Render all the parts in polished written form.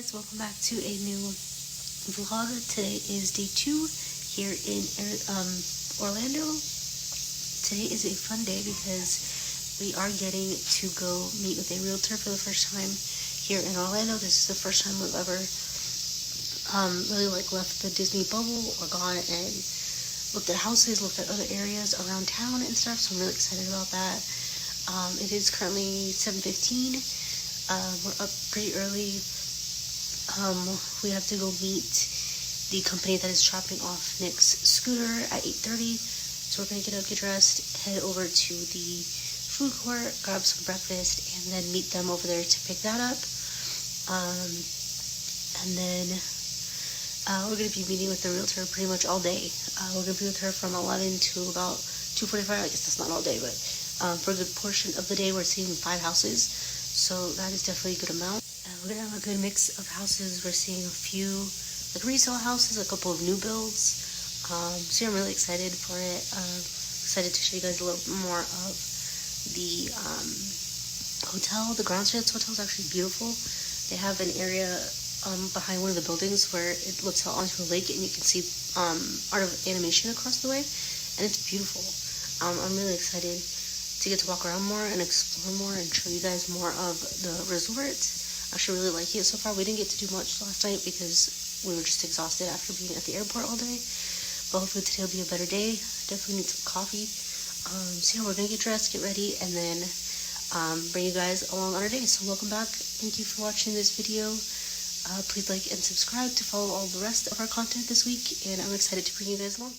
guys, welcome back to a new vlog. Today is day 2 here in Orlando. Today is a fun day because we are getting to go meet with a realtor for the first time here in Orlando. This is the first time we've ever really left the Disney bubble or gone and looked at houses, looked at other areas around town and stuff, so I'm really excited about that. It is currently 7:15. We're up pretty early. We have to go meet the company that is dropping off Nick's scooter at 8:30. So we're gonna get dressed, head over to the food court, grab some breakfast, and then meet them over there to pick that up. And then we're gonna be meeting with the realtor pretty much all day. We're gonna be with her from 11 to about 2:45. I guess that's not all day, but for a good portion of the day, we're seeing 5 houses. So that is definitely a good amount. We're gonna have a good mix of houses. We're seeing a few resale houses, a couple of new builds. So I'm really excited for it. Excited to show you guys a little bit more of the hotel. The Groundsheets Hotel is actually beautiful. They have an area behind one of the buildings where it looks out onto a lake, and you can see art of animation across the way, and it's beautiful. I'm really excited to get to walk around more and explore more and show you guys more of the resort. I actually really like it so far. We didn't get to do much last night because we were just exhausted after being at the airport all day, but hopefully today will be a better day. Definitely need some coffee. So yeah, we're gonna get dressed, get ready, and then bring you guys along on our day. So welcome back. Thank you for watching this video. Please like and subscribe to follow all the rest of our content this week, and I'm excited to bring you guys along.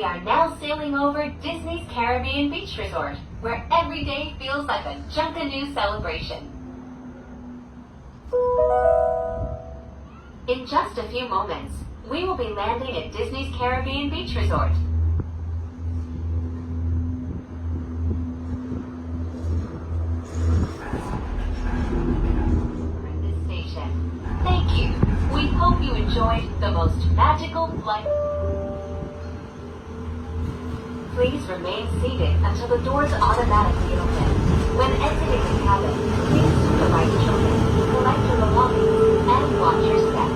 We are now sailing over Disney's Caribbean Beach Resort, where every day feels like a Junkanoo celebration. In just a few moments, we will be landing at Disney's Caribbean Beach Resort. This station. Thank you. We hope you enjoyed the most magical flight. Please remain seated until the doors automatically open. When exiting the cabin, please supervise children, collect your belongings, and watch your step.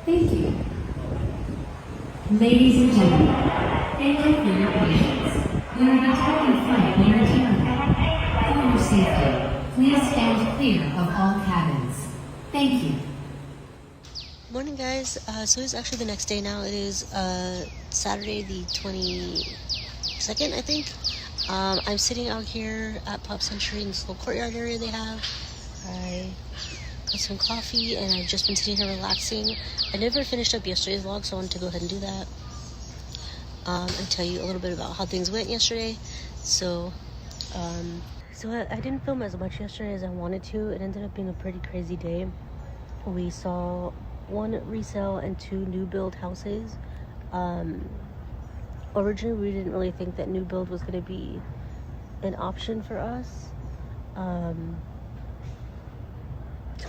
Thank you. Ladies and gentlemen, thank you for your patience. We are departing flight momentarily. For your safety, please stand clear of all cabins. Thank you. Morning, guys. So it's actually the next day now. It is Saturday the 22nd, I think. I'm sitting out here at Pop Century in this little courtyard area they have. I got some coffee and I've just been sitting here relaxing. I never finished up yesterday's vlog, so I wanted to go ahead and do that and tell you a little bit about how things went yesterday. So I didn't film as much yesterday as I wanted to. It ended up being a pretty crazy day. We saw 1 resale and 2 new build houses. Originally we didn't really think that new build was going to be an option for us.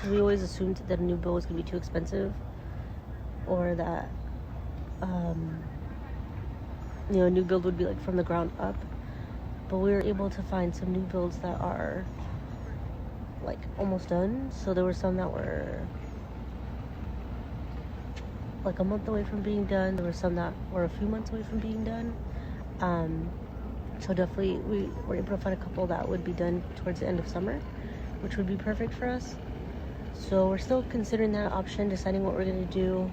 We always assumed that a new build was going to be too expensive, or that a new build would be like from the ground up. But we were able to find some new builds that are like almost done. So there were some that were like a month away from being done. There were some that were a few months away from being done. So definitely we were able to find a couple that would be done towards the end of summer, which would be perfect for us. So we're still considering that option, deciding what we're going to do.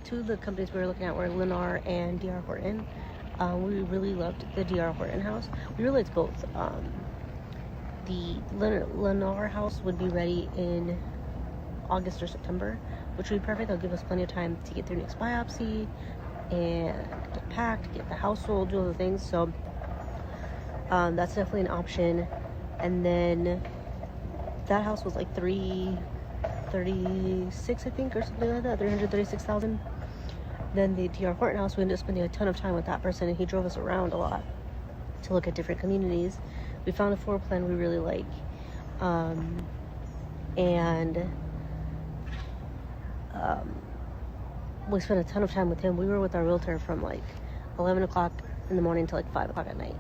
2 of the companies we were looking at were Lennar and D.R. Horton. We really loved the D.R. Horton house. We really liked both. The Lennar house would be ready in August or September, which would be perfect. That'll give us plenty of time to get through next biopsy and get packed, get the house sold, do all the things. So that's definitely an option. And then that house was like 336, I think, or something like that, 336,000. Then the D.R. Horton house, we ended up spending a ton of time with that person, and he drove us around a lot to look at different communities. We found a floor plan we really like, and we spent a ton of time with him. We were with our realtor from like 11 o'clock in the morning to like 5 o'clock at night.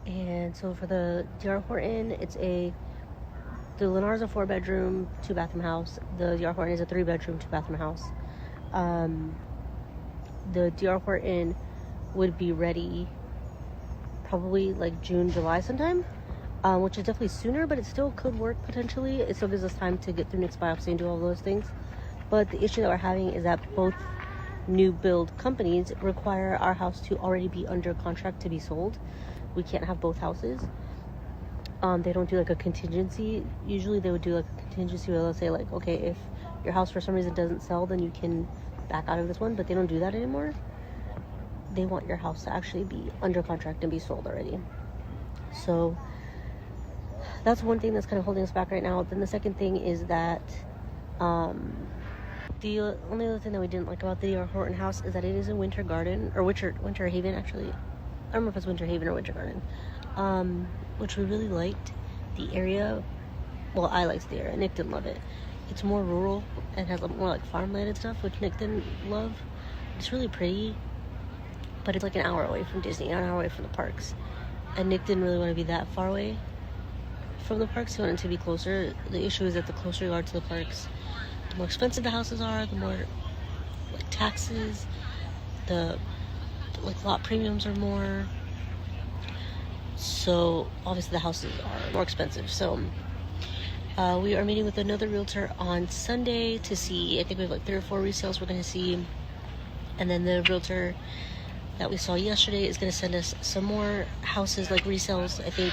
And so for the D.R. Horton, the Lennar is a 4-bedroom, 2-bathroom house. The D.R. Horton is a 3-bedroom, 2-bathroom house. The D.R. Horton would be ready probably like June, July sometime, which is definitely sooner, but it still could work potentially. It still gives us time to get through next biopsy and do all those things. But the issue that we're having is that both new build companies require our house to already be under contract to be sold. We can't have both houses. They don't do like a contingency. Usually they would do like a contingency where they'll say like, okay, if your house for some reason doesn't sell, then you can back out of this one, but they don't do that anymore. they want your house to actually be under contract and be sold already. So that's one thing that's kind of holding us back right now. Then the second thing is that the only other thing that we didn't like about the D.R. Horton house is that it is a winter garden, or Winter Haven actually. I don't know if it's Winter Haven or Winter Garden, which we really liked. The area, well, I liked the area. Nick didn't love it. It's more rural and has more like farmland and stuff, which Nick didn't love. It's really pretty, but it's like an hour away from Disney, an hour away from the parks. And Nick didn't really want to be that far away from the parks. He wanted to be closer. The issue is that the closer you are to the parks, the more expensive the houses are, the more like taxes, the like lot premiums are more. So obviously the houses are more expensive. So we are meeting with another realtor on Sunday to see, I think we have like 3 or 4 resales we're going to see. And then the realtor that we saw yesterday is going to send us some more houses, like resales, I think,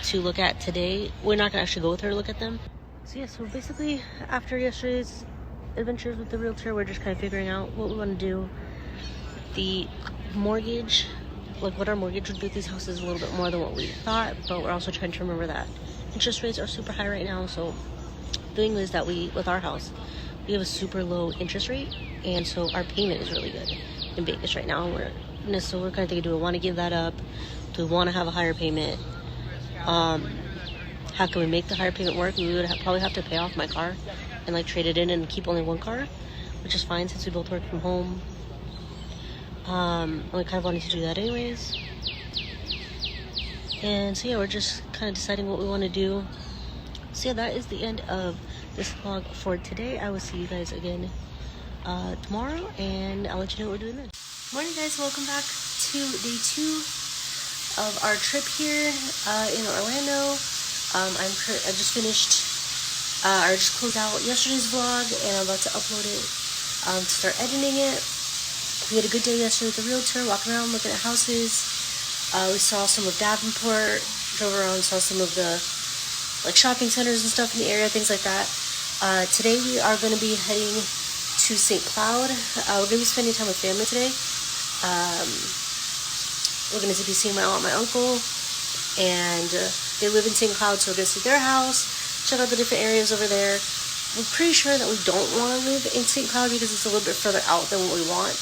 to look at today. We're not going to actually go with her to look at them. So yeah, so basically after yesterday's adventures with the realtor, we're just kind of figuring out what we want to do. The mortgage, like what our mortgage would be with these houses, is a little bit more than what we thought, but we're also trying to remember that interest rates are super high right now. So the thing is that with our house, we have a super low interest rate, and so our payment is really good in Vegas right now. So we're kind of thinking, do we want to give that up? Do we want to have a higher payment? How can we make the higher payment work? We would probably have to pay off my car and like trade it in and keep only one car, which is fine since we both work from home. And we kind of wanted to do that anyways. And so yeah, we're just kind of deciding what we want to do. So yeah, that is the end of this vlog for today. I will see you guys again tomorrow, and I'll let you know what we're doing then. Morning guys, welcome back to day 2 of our trip here in Orlando. I just finished, I just closed out yesterday's vlog, and I'm about to upload it to start editing it. We had a good day yesterday with the realtor, walking around looking at houses. We saw some of Davenport, drove around, saw some of the like shopping centers and stuff in the area, things like that. Today we are going to be heading to St. Cloud. We're going to be spending time with family today. We're going to be seeing my aunt and my uncle, and they live in St. Cloud, so we're going to see their house, check out the different areas over there. We're pretty sure that we don't want to live in St. Cloud because it's a little bit further out than what we want,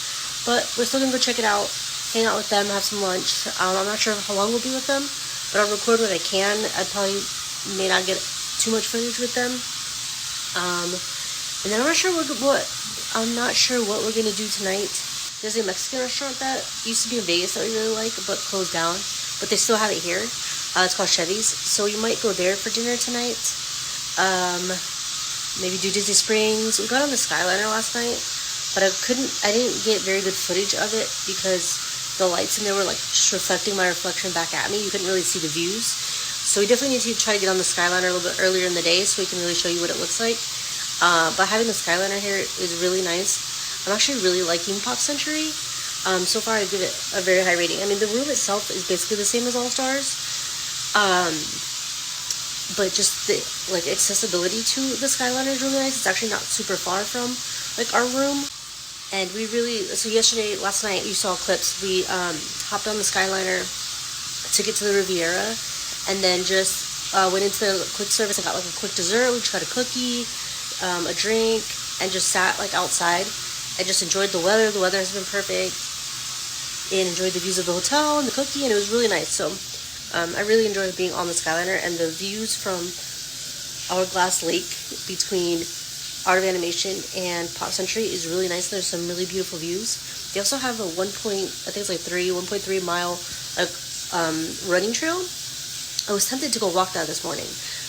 but we're still going to go check it out, hang out with them, have some lunch. I'm not sure how long we'll be with them, but I'll record what I can. I probably may not get too much footage with them. And then I'm not sure what we're going to do tonight. There's a Mexican restaurant that used to be in Vegas that we really like, but closed down. But they still have it here. It's called Chevy's. So you might go there for dinner tonight. Maybe do Disney Springs. We got on the Skyliner last night, but I didn't get very good footage of it because the lights in there were like just reflecting my reflection back at me. You couldn't really see the views. So we definitely need to try to get on the Skyliner a little bit earlier in the day so we can really show you what it looks like. But having the Skyliner here is really nice. I'm actually really liking Pop Century. So far I give it a very high rating. I mean, the room itself is basically the same as All Stars. But just the like accessibility to the Skyliner is really nice. It's actually not super far from like our room. And so last night you saw clips. We hopped on the Skyliner, took it to the Riviera, and then just went into the quick service and got like a quick dessert. We just got a cookie, a drink, and just sat like outside. I just enjoyed the weather. The weather has been perfect, and enjoyed the views of the hotel and the cookie, and it was really nice. So I really enjoyed being on the Skyliner, and the views from Hourglass Lake between Art of Animation and Pop Century is really nice. There's some really beautiful views. They also have a 1.3 mile running trail. I was tempted to go walk that this morning,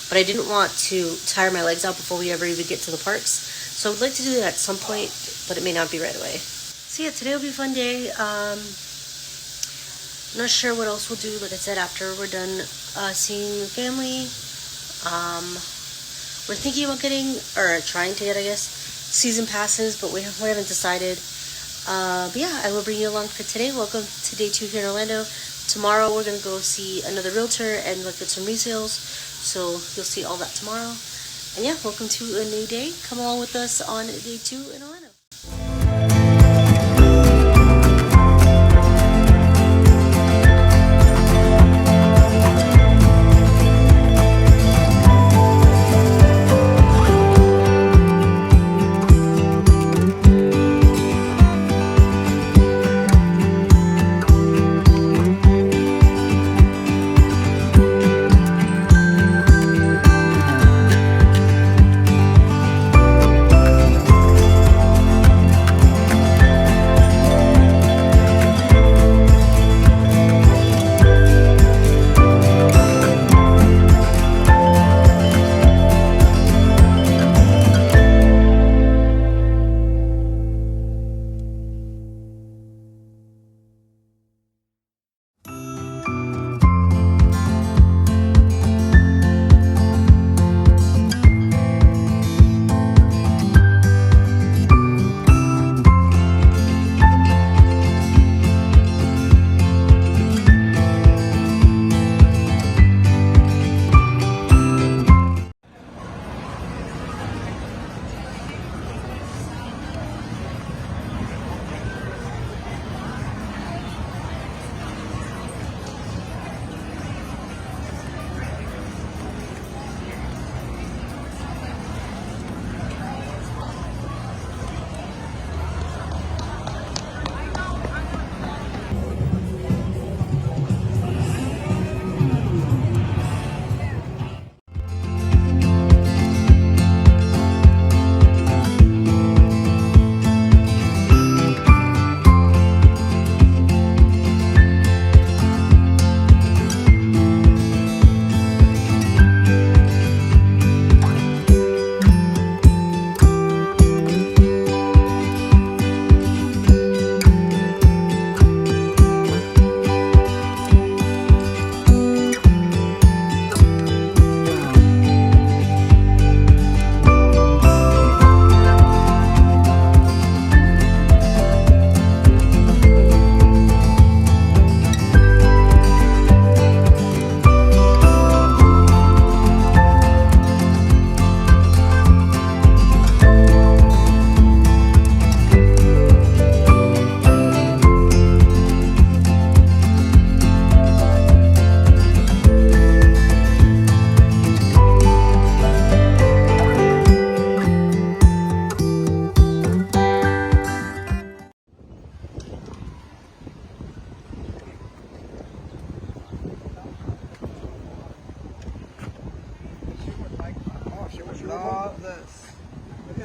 but I didn't want to tire my legs out before we ever even get to the parks. So I would like to do that at some point, but it may not be right away. So yeah, today will be a fun day. Not sure what else we'll do, like I said, after we're done seeing family. We're thinking about trying to get, I guess, season passes, but we haven't decided. But yeah, I will bring you along for today. Welcome to day 2 here in Orlando. Tomorrow we're going to go see another realtor and look at some resales. So you'll see all that tomorrow. And yeah, welcome to a new day. Come along with us on day 2 in Orlando.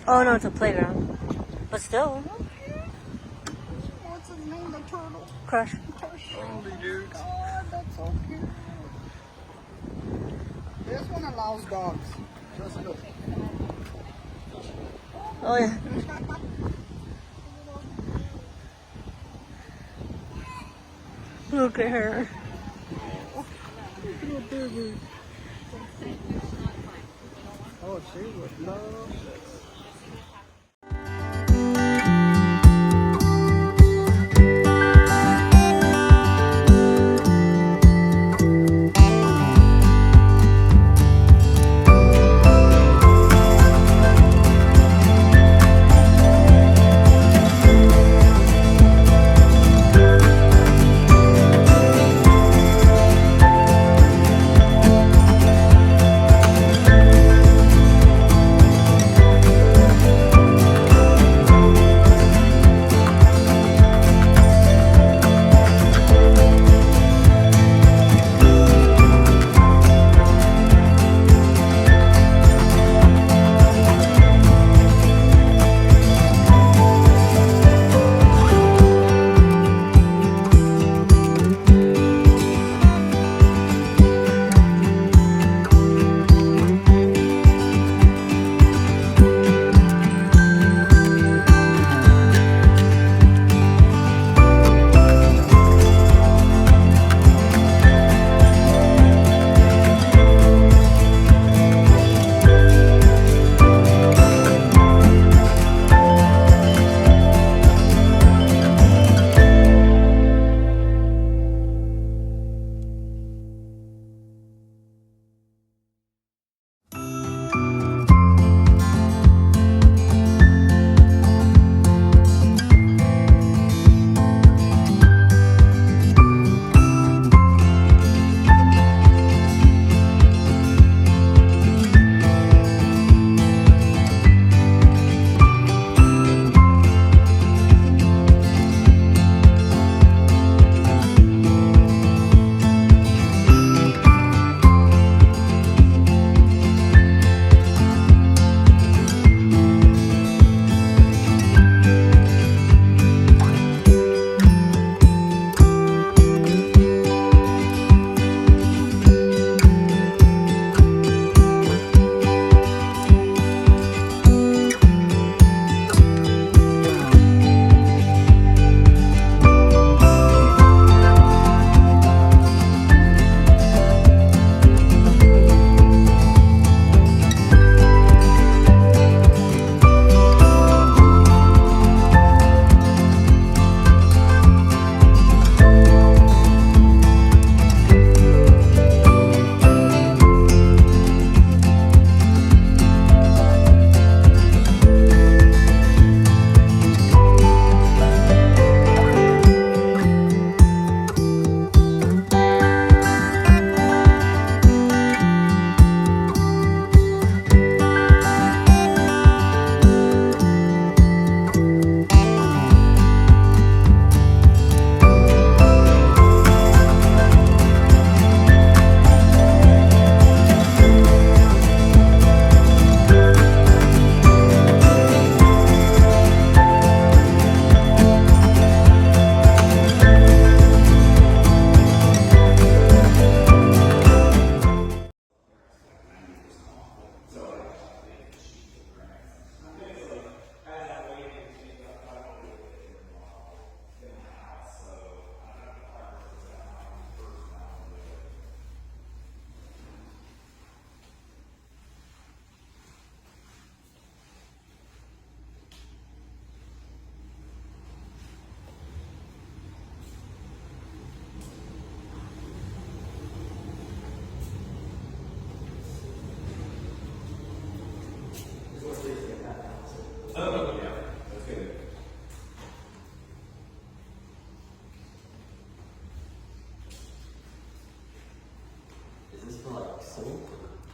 Oh no, it's a playground. But still. What's his name? The turtle. Crush. Oh, dude. God, that's so cute. This one allows dogs. Just look. Oh yeah. Look at her. Little baby. Oh, she would love this.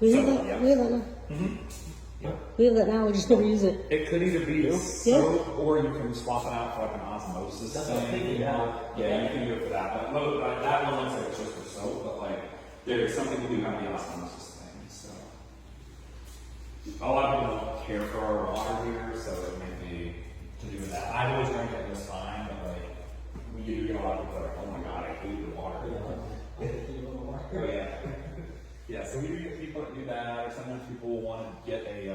We have that. We have that now. We have that now. We just never use it. It could either be soap, or you can swap it out for like an osmosis thing. Yeah, you can do it for that. But that one looks like it's just for soap, but like there's something to do have the osmosis thing. So a lot of people care for our water here, so it may be to do with that. I've always drank it just fine, but like we do get a lot of people that are like, oh my god, I hate the water. Oh, yeah. Yeah, so we do get people that do that, or sometimes people want to get a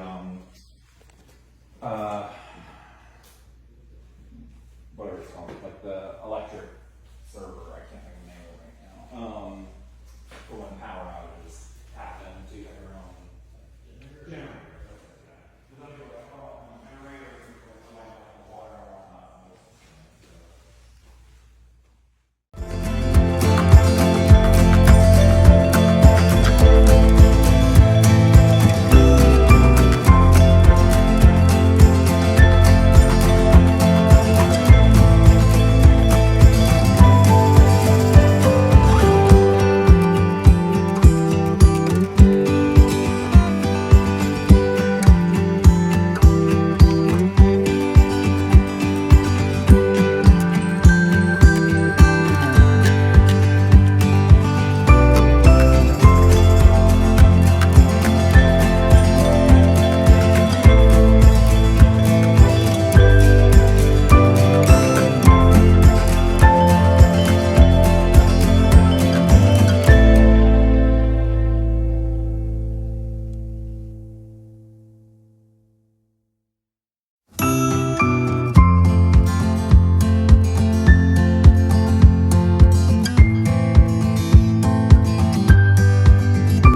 whatever it's called, like the electric server. I can't think of the name of it right now. For when power